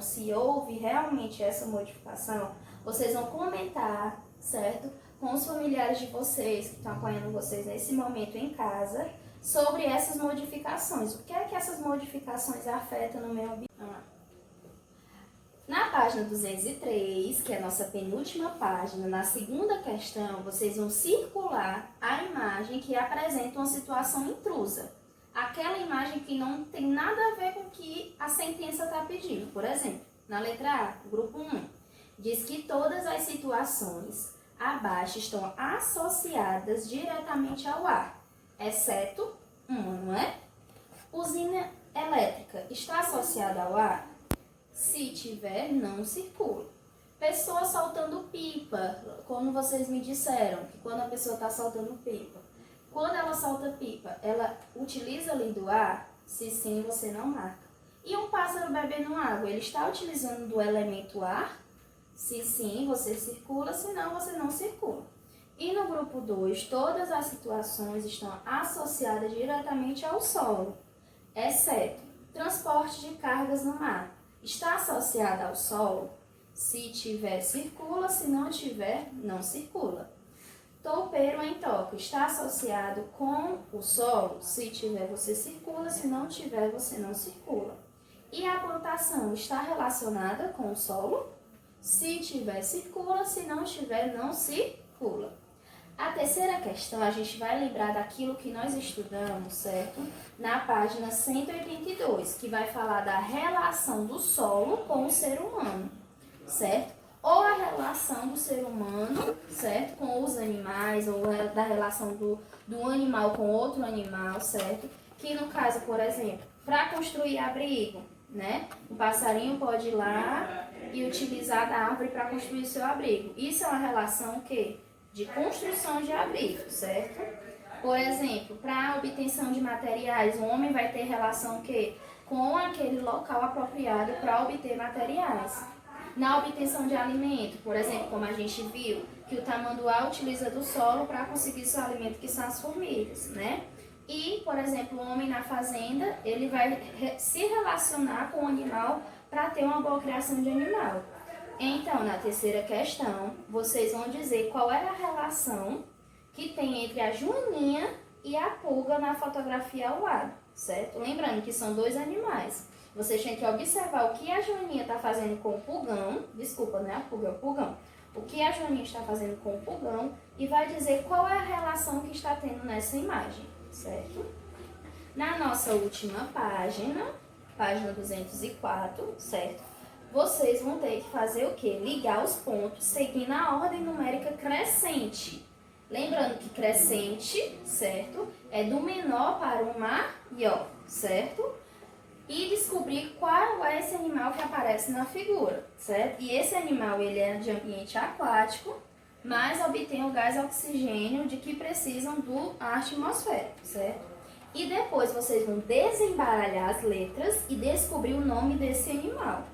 se houve realmente essa modificação, vocês vão comentar, certo? Com os familiares de vocês que estão apoiando vocês nesse momento em casa, sobre essas modificações. O que é que essas modificações afetam no meio ambiente? Na página 203, que é a nossa penúltima página, na segunda questão, vocês vão circular a imagem que apresenta uma situação intrusa. Aquela imagem que não tem nada a ver com o que a sentença está pedindo. Por exemplo, na letra A, grupo 1, diz que todas as situações abaixo estão associadas diretamente ao ar, exceto uma, não é? Usina elétrica está associada ao ar? Se tiver, não circula. Pessoa soltando pipa, como vocês me disseram, que quando a pessoa está soltando pipa, quando ela solta pipa, ela utiliza ali do ar? Se sim, você não marca. E um pássaro bebendo água, ele está utilizando do elemento ar? Se sim, você circula, se não, você não circula. E no grupo 2, todas as situações estão associadas diretamente ao solo, exceto transporte de cargas no mar. Está associada ao solo? Se tiver, circula, se não tiver, não circula. Toupeiro em toque está associado com o solo? Se tiver, você circula, se não tiver, você não circula. E a plantação está relacionada com o solo? Se tiver, circula, se não tiver, não circula. A terceira questão, a gente vai lembrar daquilo que nós estudamos, certo? Na página 182, que vai falar da relação do solo com o ser humano, certo? Ou a relação do ser humano, certo? Com os animais, ou da relação do animal com outro animal, certo? Que no caso, por exemplo, para construir abrigo, né? O passarinho pode ir lá e utilizar da árvore para construir o seu abrigo. Isso é uma relação o quê? De construção de abrigo, certo? Por exemplo, para a obtenção de materiais, o homem vai ter relação o quê? Com aquele local apropriado para obter materiais. Na obtenção de alimento, por exemplo, como a gente viu, que o tamanduá utiliza do solo para conseguir seu alimento, que são as formigas, né? E, por exemplo, o homem na fazenda, ele vai se relacionar com o animal para ter uma boa criação de animal. Então, na terceira questão, vocês vão dizer qual é a relação que tem entre a joaninha e a pulga na fotografia ao lado, certo? Lembrando que são dois animais. Vocês têm que observar o que a joaninha está fazendo com o pulgão, desculpa, não é a pulga, é o pulgão. O que a joaninha está fazendo com o pulgão e vai dizer qual é a relação que está tendo nessa imagem, certo? Na nossa última página, página 204, certo? Vocês vão ter que fazer o quê? Ligar os pontos seguindo a ordem numérica crescente. Lembrando que crescente, certo? É do menor para o maior, certo? E descobrir qual é esse animal que aparece na figura, certo? E esse animal, ele é de ambiente aquático, mas obtém o gás oxigênio de que precisam do ar atmosférico, certo? E depois vocês vão desembaralhar as letras e descobrir o nome desse animal.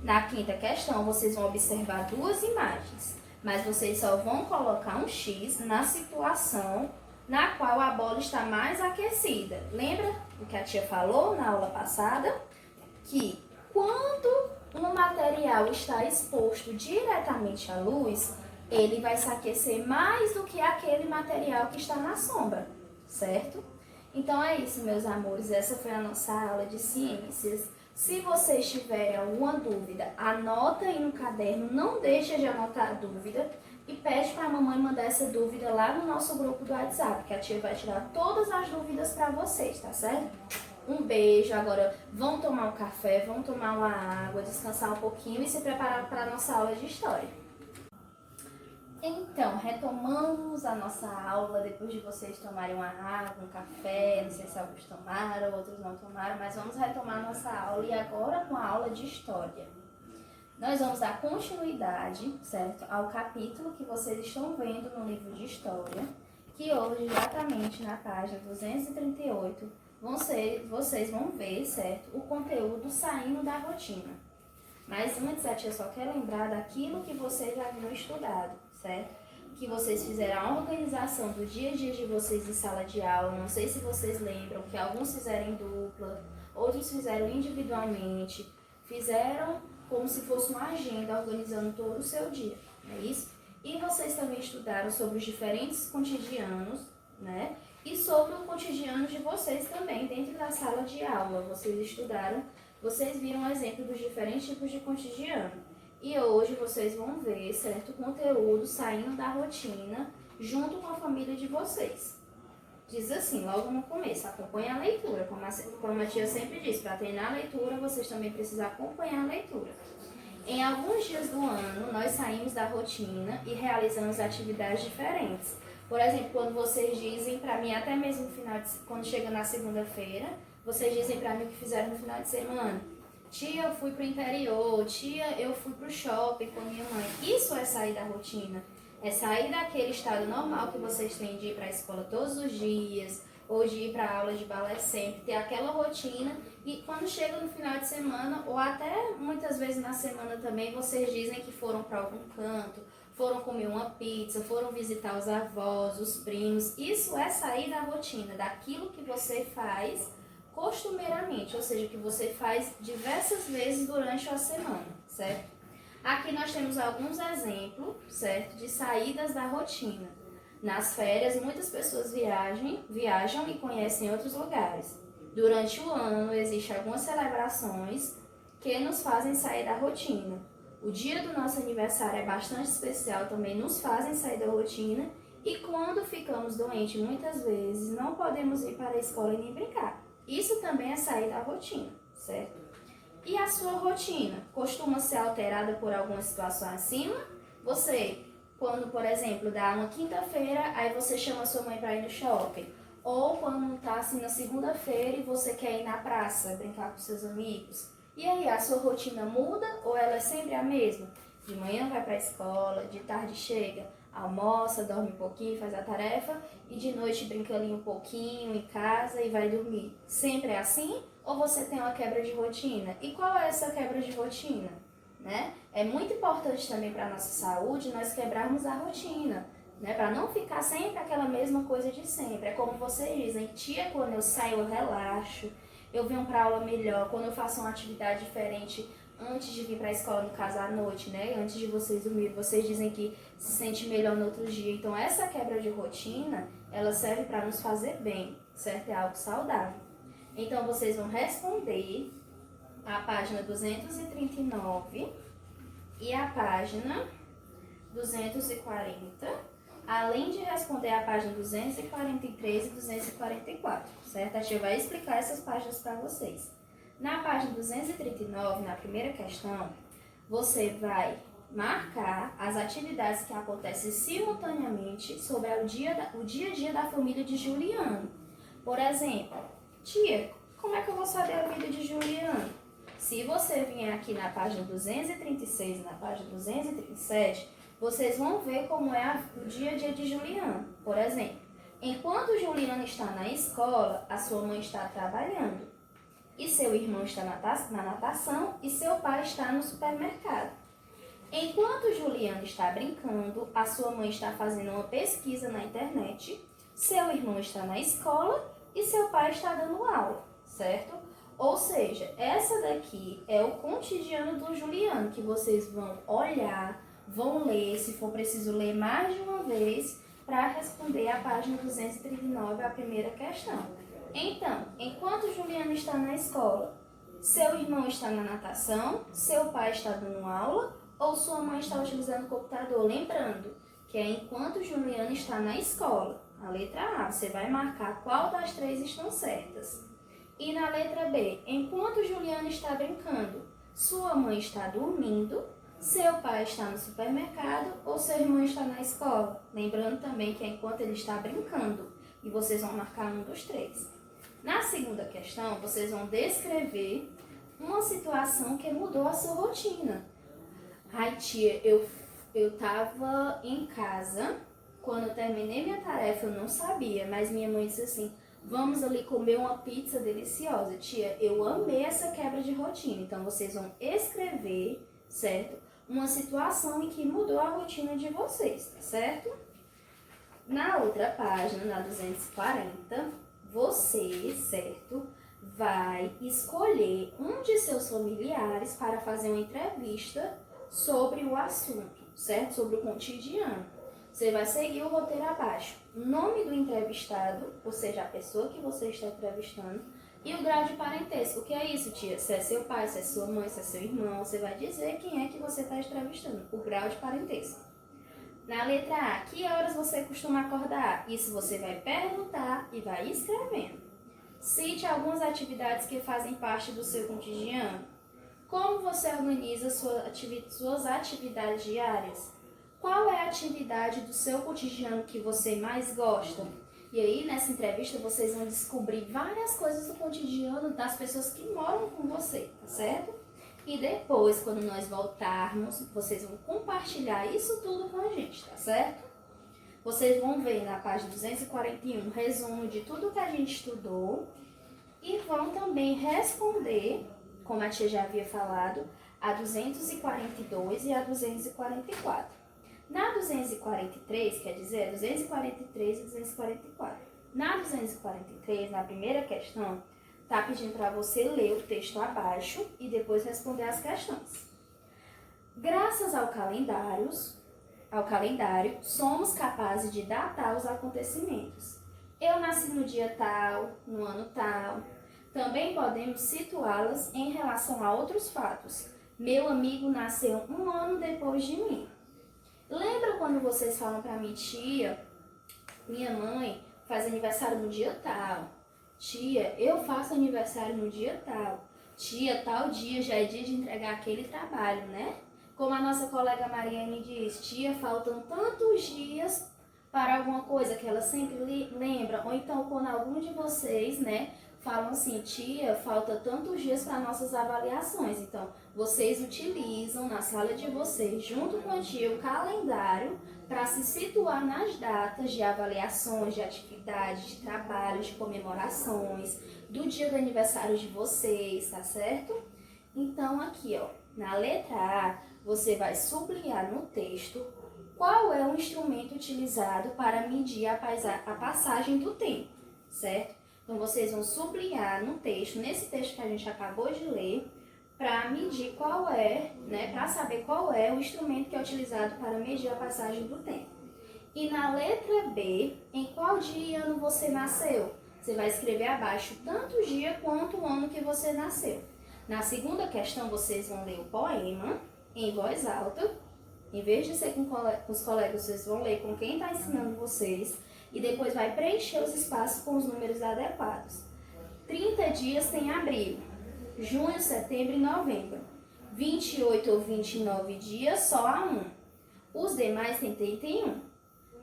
Na quinta questão, vocês vão observar duas imagens, mas vocês só vão colocar um X na situação na qual a bola está mais aquecida. Lembra o que a tia falou na aula passada? Que quando um material está exposto diretamente à luz, ele vai se aquecer mais do que aquele material que está na sombra, certo? Então é isso, meus amores, essa foi a nossa aula de ciências. Se vocês tiverem alguma dúvida, anota aí no caderno, não deixa de anotar a dúvida e pede para a mamãe mandar essa dúvida lá no nosso grupo do WhatsApp, que a tia vai tirar todas as dúvidas para vocês, tá certo? Um beijo, agora vão tomar um café, vão tomar uma água, descansar um pouquinho e se preparar para a nossa aula de história. Então, retomamos a nossa aula depois de vocês tomarem uma água, um café, não sei se alguns tomaram, outros não tomaram, mas vamos retomar a nossa aula e agora com a aula de história. Nós vamos dar continuidade, certo, ao capítulo que vocês estão vendo no livro de história, que hoje, exatamente na página 238, vocês vão ver, certo, o conteúdo saindo da rotina. Mas antes, a tia só quer lembrar daquilo que vocês já haviam estudado, certo? Que vocês fizeram a organização do dia a dia de vocês em sala de aula. Não sei se vocês lembram que alguns fizeram em dupla, outros fizeram individualmente. Fizeram como se fosse uma agenda organizando todo o seu dia, não é isso? E vocês também estudaram sobre os diferentes cotidianos, né? E sobre o cotidiano de vocês também, dentro da sala de aula. Vocês estudaram, vocês viram o exemplo dos diferentes tipos de cotidiano. E hoje vocês vão ver certo conteúdo saindo da rotina junto com a família de vocês. Diz assim, logo no começo, acompanhe a leitura. Como a tia sempre diz, para treinar a leitura, vocês também precisam acompanhar a leitura. Em alguns dias do ano, nós saímos da rotina e realizamos atividades diferentes. Por exemplo, quando vocês dizem para mim, até mesmo no quando chega na segunda-feira, vocês dizem para mim o que fizeram no final de semana. Tia, eu fui pro interior. Tia, eu fui pro shopping com a minha mãe. Isso é sair da rotina. É sair daquele estado normal que vocês têm de ir para a escola todos os dias, ou de ir para a aula de balé sempre, ter aquela rotina. E quando chega no final de semana, ou até muitas vezes na semana também, vocês dizem que foram para algum canto, foram comer uma pizza, foram visitar os avós, os primos. Isso é sair da rotina, daquilo que você faz costumeiramente, ou seja, que você faz diversas vezes durante a semana, certo? Aqui nós temos alguns exemplos, certo, de saídas da rotina. Nas férias, muitas pessoas viajam e conhecem outros lugares. Durante o ano, existem algumas celebrações que nos fazem sair da rotina. O dia do nosso aniversário é bastante especial, também nos fazem sair da rotina. E quando ficamos doentes, muitas vezes, não podemos ir para a escola e nem brincar. Isso também é sair da rotina, certo? E a sua rotina costuma ser alterada por alguma situação acima? Você, quando, por exemplo, dá uma quinta-feira, aí você chama sua mãe para ir no shopping. Ou quando tá assim na segunda-feira e você quer ir na praça, brincar com seus amigos. E aí, a sua rotina muda ou ela é sempre a mesma? De manhã vai para a escola, de tarde chega, almoça, dorme um pouquinho, faz a tarefa e de noite brinca ali um pouquinho em casa e vai dormir. Sempre é assim? Ou você tem uma quebra de rotina? E qual é essa quebra de rotina? Né? É muito importante também para a nossa saúde nós quebrarmos a rotina, né? Para não ficar sempre aquela mesma coisa de sempre. É como vocês dizem, tia, quando eu saio eu relaxo, eu venho para aula melhor, quando eu faço uma atividade diferente antes de vir para a escola, no caso à noite, né? Antes de vocês dormirem, vocês dizem que se sente melhor no outro dia. Então essa quebra de rotina, ela serve para nos fazer bem, certo? É algo saudável. Então vocês vão responder a página 239 e a página 240, além de responder a página 243 e 244, certo? A tia vai explicar essas páginas para vocês. Na página 239, na primeira questão, você vai marcar as atividades que acontecem simultaneamente sobre o dia a dia da família de Juliano. Por exemplo, tia, como é que eu vou saber a vida de Juliano? Se você vier aqui na página 236 e na página 237, vocês vão ver como é o dia a dia de Juliano. Por exemplo, enquanto Juliano está na escola, a sua mãe está trabalhando. E seu irmão está na natação e seu pai está no supermercado. Enquanto Juliano está brincando, a sua mãe está fazendo uma pesquisa na internet, seu irmão está na escola e seu pai está dando aula, certo? Ou seja, essa daqui é o cotidiano do Juliano, que vocês vão olhar, vão ler, se for preciso ler mais de uma vez, para responder a página 239, a primeira questão. Então, enquanto Juliano está na escola, seu irmão está na natação, seu pai está dando aula ou sua mãe está utilizando o computador? Lembrando que é enquanto Juliano está na escola. A letra A, você vai marcar qual das três estão certas. E na letra B, enquanto Juliano está brincando, sua mãe está dormindo, seu pai está no supermercado ou seu irmão está na escola? Lembrando também que é enquanto ele está brincando. E vocês vão marcar um dos três. Na segunda questão, vocês vão descrever uma situação que mudou a sua rotina. Ai, tia, eu estava em casa, quando eu terminei minha tarefa, eu não sabia, mas minha mãe disse assim, vamos ali comer uma pizza deliciosa. Tia, eu amei essa quebra de rotina. Então, vocês vão escrever, certo? Uma situação em que mudou a rotina de vocês, tá certo? Na outra página, na 240, você, certo, vai escolher um de seus familiares para fazer uma entrevista sobre o assunto, certo? Sobre o cotidiano. Você vai seguir o roteiro abaixo. O nome do entrevistado, ou seja, a pessoa que você está entrevistando, e o grau de parentesco. O que é isso, tia? Se é seu pai, se é sua mãe, se é seu irmão, você vai dizer quem é que você está entrevistando, o grau de parentesco. Na letra A, que horas você costuma acordar? Isso você vai perguntar e vai escrevendo. Cite algumas atividades que fazem parte do seu cotidiano. Como você organiza suas atividades diárias? Qual é a atividade do seu cotidiano que você mais gosta? E aí, nessa entrevista, vocês vão descobrir várias coisas do cotidiano das pessoas que moram com você, tá certo? E depois, quando nós voltarmos, vocês vão compartilhar isso tudo com a gente, tá certo? Vocês vão ver na página 241 um resumo de tudo que a gente estudou e vão também responder, como a tia já havia falado, a 242 e a 244. Na 243, quer dizer, 243 e 244. Na 243, na primeira questão, está pedindo para você ler o texto abaixo e depois responder as questões. Graças ao calendário, somos capazes de datar os acontecimentos. Eu nasci no dia tal, no ano tal. Também podemos situá-las em relação a outros fatos. Meu amigo nasceu um ano depois de mim. Lembra quando vocês falam para mim, tia, minha mãe faz aniversário no dia tal. Tia, eu faço aniversário no dia tal. Tia, tal dia já é dia de entregar aquele trabalho, né? Como a nossa colega Mariane diz, tia, faltam tantos dias para alguma coisa que ela sempre lembra. Ou então quando algum de vocês, né, falam assim, tia, falta tantos dias para nossas avaliações. Então, vocês utilizam na sala de vocês, junto com a tia, o calendário para se situar nas datas de avaliações, de atividades, de trabalhos, de comemorações, do dia do aniversário de vocês, tá certo? Então, aqui, ó, na letra A, você vai sublinhar no texto qual é o instrumento utilizado para medir a passagem do tempo, certo? Então, vocês vão sublinhar no texto, nesse texto que a gente acabou de ler, para medir qual é, né, para saber qual é o instrumento que é utilizado para medir a passagem do tempo. E na letra B, em qual dia e ano você nasceu? Você vai escrever abaixo tanto o dia quanto o ano que você nasceu. Na segunda questão, vocês vão ler o poema em voz alta. Em vez de ser com os colegas, vocês vão ler com quem está ensinando vocês. E depois vai preencher os espaços com os números adequados. 30 dias tem abril, junho, setembro e novembro. 28 ou 29 dias, só há um. Os demais têm 31.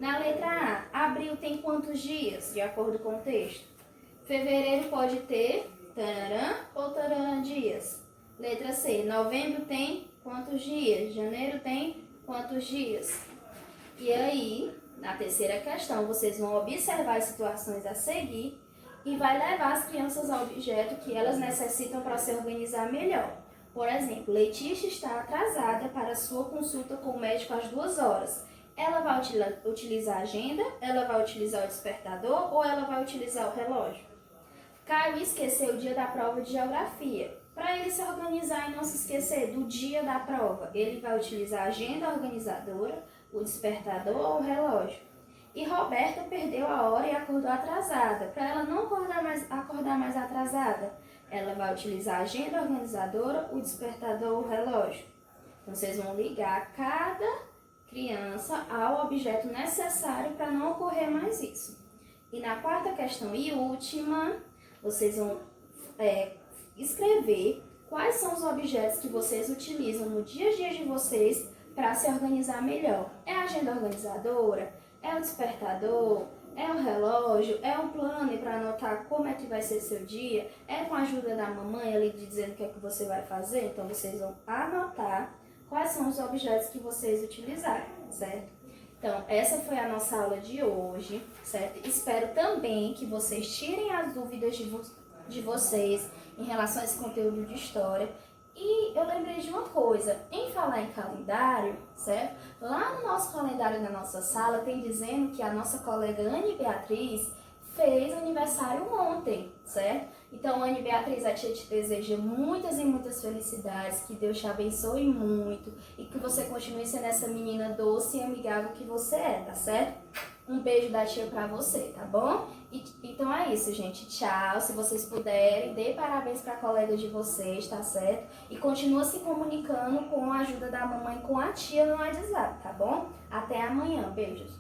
Na letra A, abril tem quantos dias, de acordo com o texto? Fevereiro pode ter tararã ou tararã dias. Letra C, novembro tem quantos dias? Janeiro tem quantos dias? E aí, na terceira questão, vocês vão observar as situações a seguir e vai levar as crianças ao objeto que elas necessitam para se organizar melhor. Por exemplo, Letícia está atrasada para sua consulta com o médico às 2 horas. Ela vai utilizar a agenda, ela vai utilizar o despertador ou ela vai utilizar o relógio? Caio esqueceu o dia da prova de geografia. Para ele se organizar e não se esquecer do dia da prova, ele vai utilizar a agenda organizadora, o despertador ou o relógio. E Roberta perdeu a hora e acordou atrasada. Para ela não acordar mais atrasada, ela vai utilizar a agenda organizadora, o despertador ou o relógio. Então, vocês vão ligar cada criança ao objeto necessário para não ocorrer mais isso. E na quarta questão e última, vocês vão escrever quais são os objetos que vocês utilizam no dia a dia de vocês para se organizar melhor. É a agenda organizadora? É o despertador? É o relógio? É um planner para anotar como é que vai ser seu dia? É com a ajuda da mamãe ali dizendo o que é que você vai fazer? Então, vocês vão anotar quais são os objetos que vocês utilizarem, certo? Então, essa foi a nossa aula de hoje, certo? Espero também que vocês tirem as dúvidas de vocês em relação a esse conteúdo de história. E eu lembrei de uma coisa, em falar em calendário, certo? Lá no nosso calendário da nossa sala tem dizendo que a nossa colega Anne Beatriz fez aniversário ontem, certo? Então, Anne Beatriz, a tia te deseja muitas e muitas felicidades, que Deus te abençoe muito e que você continue sendo essa menina doce e amigável que você é, tá certo? Um beijo da tia pra você, tá bom? Então é isso, gente. Tchau. Se vocês puderem, dê parabéns pra colega de vocês, tá certo? E continua se comunicando com a ajuda da mamãe com a tia no WhatsApp, tá bom? Até amanhã. Beijos.